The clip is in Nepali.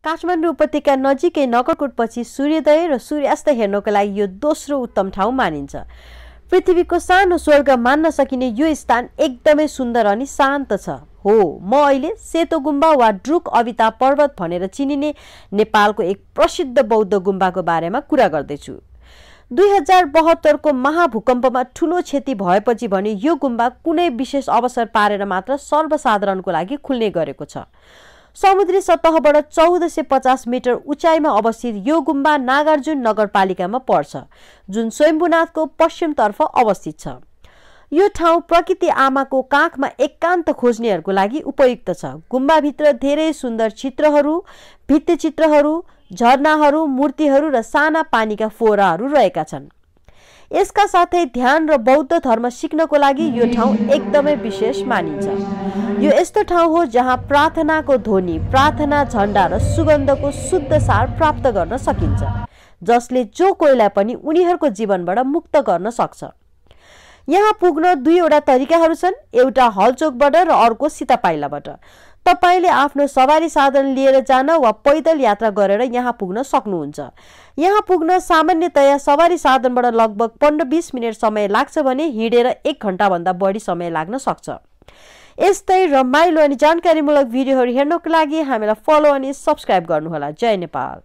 काठमाडौँ उपत्यका नजिकै नगरकोटपछि सूर्योदय र सूर्यास्त हेर्नको लागि यो दोस्रो उत्तम ठाउँ मानिन्छ। पृथ्वीको सानो स्वर्ग मान्न सकिने यो स्थान एकदमै सुन्दर अनि शान्त छ। हो, म अहिले सेतो गुम्बा वा ड्रुक अविता पर्वत भनेर चिनिने नेपालको एक प्रसिद्ध बौद्ध गुम्बाको बारेमा कुरा गर्दैछु। 2072 को महाभूकम्पमा ठूलो क्षति भएपछि भने यो गुम्बा कुनै विशेष अवसर पारेर मात्र सर्वसाधारणको लागि खुल्ने गरेको छ। समुद्री सतहबाट 1450 मिटर उचाइमा अवस्थित यो गुम्बा नागार्जुन नगरपालिकामा पर्छ, जुन स्वयम्भूनाथको पश्चिमतर्फ अवस्थित छ। यो ठाउँ प्रकृति आमाको काखमा एकान्त खोज्नेहरूको लागि उपयुक्त छ। गुम्बाभित्र धेरै सुन्दर चित्रहरू, भित्तिचित्रहरू, झरनाहरू, मूर्तिहरू र साना पानीका फोहराहरू रहेका छन्। यसका साथै ध्यान र बौद्ध धर्म सिक्नको लागि यो ठाउँ एकदमै विशेष मानिन्छ। यो यस्तो ठाउँ हो जहाँ प्रार्थनाको ध्वनि, प्रार्थना झण्डा र सुगन्धको शुद्ध सार प्राप्त गर्न सकिन्छ, जसले जो कोहीलाई पनि उनीहरूको जीवनबाट मुक्त गर्न सक्छ। यहाँ पुग्न दुईवटा तरिकाहरू छन्, एउटा हलचोकबाट र अर्को सीतापाइलाबाट। तपाईले आफ्नो सवारी साधन लिएर जान वा पैदल यात्रा गरेर यहाँ पुग्न सक्नुहुन्छ। यहाँ पुग्न सामान्यतया सवारी साधनबाट लगभग 15-20 मिनट समय लाग्छ भने हिँडेर 1 घण्टाभन्दा बढी समय लाग्न सक्छ। यस्तै रमाइलो अनि जानकारीमूलक भिडियोहरू हेर्नको लागि हामीलाई फलो अनि सब्स्क्राइब गर्नुहोला। जय नेपाल।